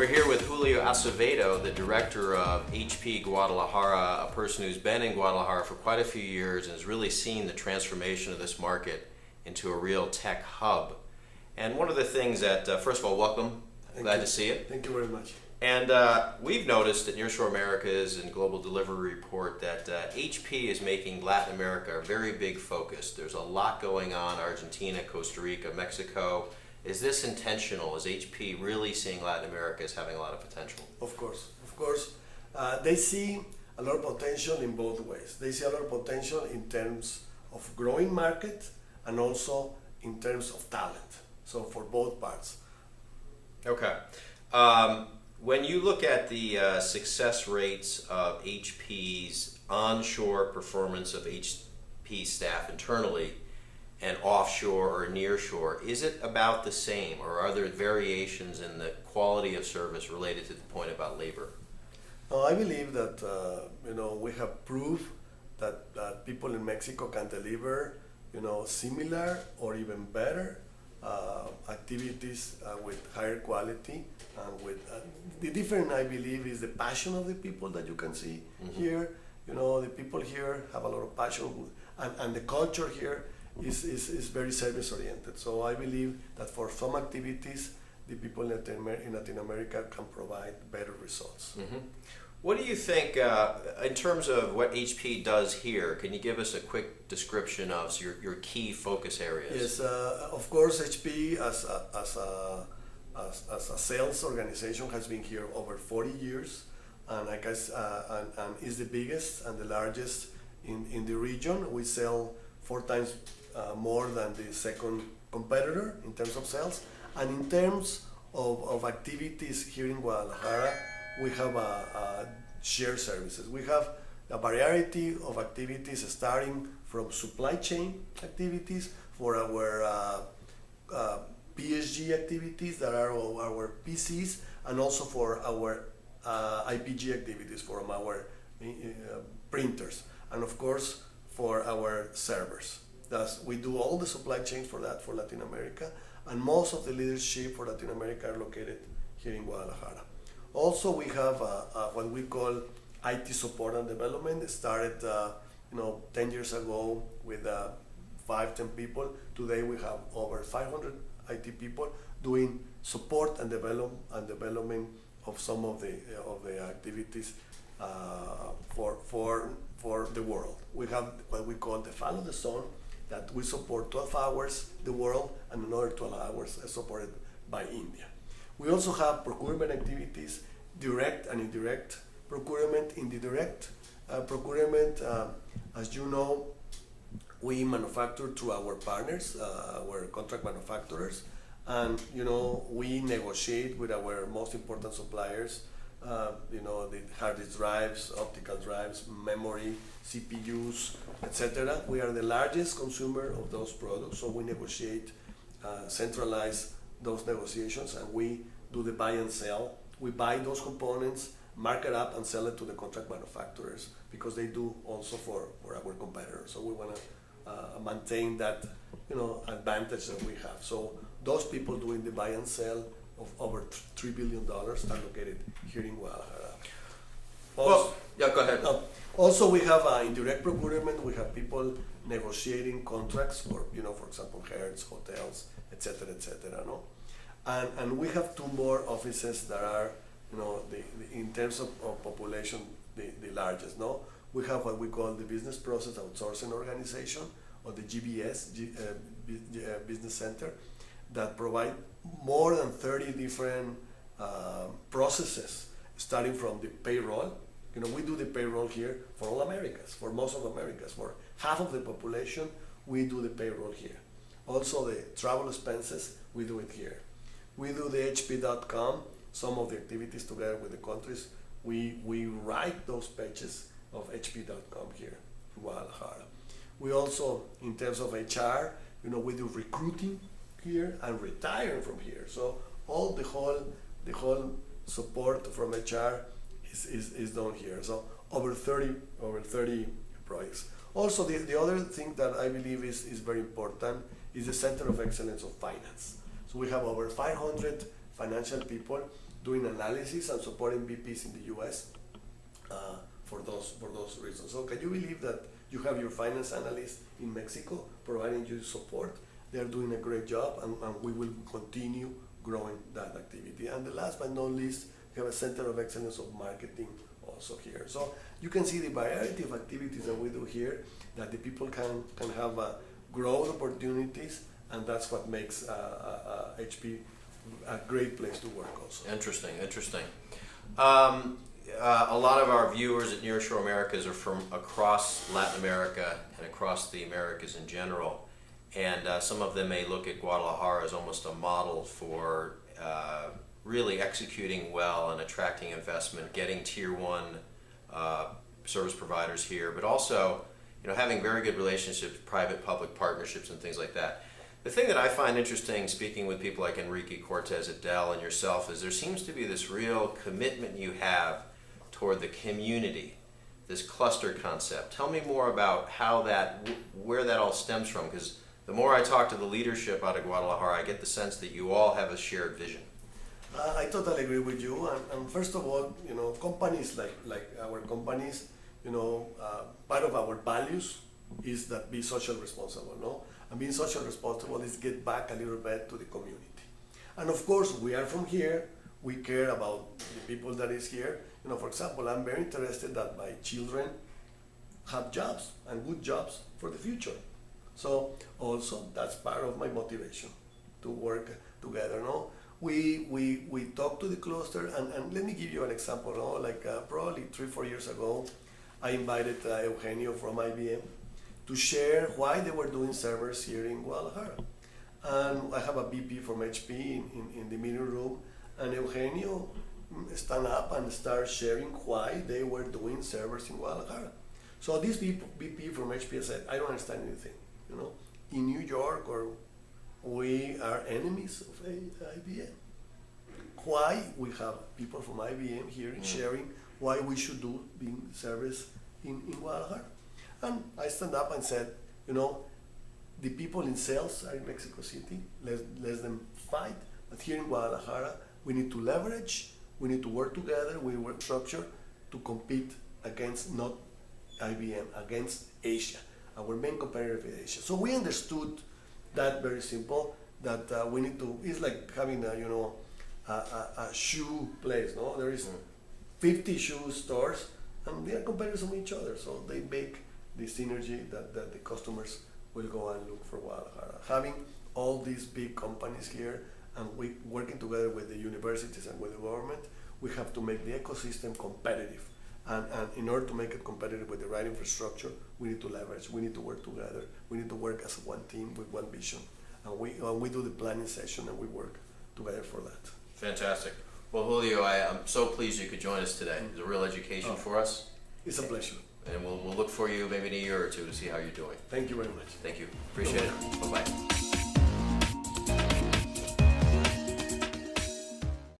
We're here with Julio Acevedo, the director of HP Guadalajara, a person who's been in Guadalajara for quite a few years and has really seen the transformation of this market into a real tech hub. And one of the things that, first of all, welcome. Glad to see you. Thank you very much. And we've noticed at Nearshore Americas and Global Delivery Report that HP is making Latin America a very big focus. There's a lot going on, Argentina, Costa Rica, Mexico. Is this intentional? Is HP really seeing Latin America as having a lot of potential? Of course. They see a lot of potential in both ways. They see a lot of potential in terms of growing market and also in terms of talent. So for both parts. Okay. When you look at the success rates of HP's onshore performance of HP staff internally and offshore or nearshore, is it about the same, or are there variations in the quality of service related to the point about labor? I believe that we have proof that people in Mexico can deliver similar or even better activities with higher quality, and with the difference, I believe, is the passion of the people that you can see here. The people here have a lot of passion, and the culture here is very service oriented. So I believe that for some activities, the people in Latin America can provide better results. What do you think in terms of what HP does here? Can you give us a quick description of your key focus areas? Yes, of course, HP as a sales organization has been here over 40 years, and I guess and is the biggest and the largest in the region. We sell 4 times more than the second competitor in terms of sales, and in terms of activities here in Guadalajara, we have shared services. We have a variety of activities starting from supply chain activities for our PSG activities that are our PCs, and also for our IPG activities from our printers, and of course for our servers. Thus, we do all the supply chain for that for Latin America, and most of the leadership for Latin America are located here in Guadalajara. Also, we have what we call IT support and development. It started 10 years ago with 5-10 people. Today we have over 500 IT people doing support and development of some of the activities for the world. We have what we call the Follow the Sun, that we support 12 hours the world and another 12 hours supported by India. We also have procurement activities, direct and indirect procurement. In the direct procurement, as you know, we manufacture through our partners, our contract manufacturers, and we negotiate with our most important suppliers. The hard disk drives, optical drives, memory, CPUs, etc. We are the largest consumer of those products, so we negotiate, centralize those negotiations, and we do the buy and sell. We buy those components, mark it up, and sell it to the contract manufacturers, because they do also for our competitors. So we want to maintain that advantage that we have. So those people doing the buy and sell of over $3 billion are located here in Guadalajara. Well, yeah, go ahead. Also, we have indirect procurement. We have people negotiating contracts for, for example, hertz, hotels, etc., etc. No, and we have 2 more offices that are, in terms of population, the largest. No, we have what we call the Business Process Outsourcing Organization, or the GBS, Business Center, that provide more than 30 different processes, starting from the payroll. We do the payroll here for all Americas, for most of Americas, for half of the population, we do the payroll here. Also, the travel expenses, we do it here. We do the HP.com, some of the activities together with the countries. We write those pages of HP.com here in Guadalajara. We also, in terms of HR, we do recruiting here and retiring from here. So all the whole support from HR is done here. So over 30 projects. Also, the other thing that I believe is very important is the Center of Excellence of Finance. So we have over 500 financial people doing analysis and supporting VPs in the U.S. For those reasons. So can you believe that you have your finance analyst in Mexico providing you support? They are doing a great job, and we will continue growing that activity. And the last but not least, we have a center of excellence of marketing also here. So you can see the variety of activities that we do here, that the people can have growth opportunities, and that's what makes HP a great place to work also. Interesting. A lot of our viewers at Nearshore Americas are from across Latin America and across the Americas in general. And some of them may look at Guadalajara as almost a model for really executing well and attracting investment, getting tier one service providers here, but also having very good relationships, private-public partnerships and things like that. The thing that I find interesting, speaking with people like Enrique Cortez at Dell and yourself, is there seems to be this real commitment you have toward the community, this cluster concept. Tell me more about how where that all stems from, because the more I talk to the leadership out of Guadalajara, I get the sense that you all have a shared vision. I totally agree with you. And first of all, companies like our companies, part of our values is that be social responsible, no? And being social responsible is get back a little bit to the community. And of course, we are from here. We care about the people that is here. For example, I'm very interested that my children have jobs and good jobs for the future. So also that's part of my motivation to work together. No, we talk to the cluster, and let me give you an example. No, like probably 3-4 years ago, I invited Eugenio from IBM to share why they were doing servers here in Guadalajara, and I have a VP from HP in the meeting room, and Eugenio stand up and start sharing why they were doing servers in Guadalajara. So this VP from HP said, I don't understand anything. In New York, or we are enemies of IBM. Why we have people from IBM here sharing why we should do being service in Guadalajara? And I stand up and said, the people in sales are in Mexico City, let them fight. But here in Guadalajara, we need to leverage, we need to work together, we work structure to compete against not IBM, against Asia. Our main competitor is Asia. So we understood that very simple, that we need to, it's like having a shoe place, no? There is 50 shoe stores, and they are competitors of each other. So they make the synergy that the customers will go and look for Guadalajara. Having all these big companies here, and we working together with the universities and with the government, we have to make the ecosystem competitive. And in order to make it competitive with the right infrastructure, we need to leverage, we need to work together, we need to work as one team with one vision. And we do the planning session, and we work together for that. Fantastic. Well, Julio, I'm so pleased you could join us today. It's a real education for us. It's a pleasure. And we'll look for you maybe in a year or two to see how you're doing. Thank you very much. Thank you. Appreciate it. Bye-bye.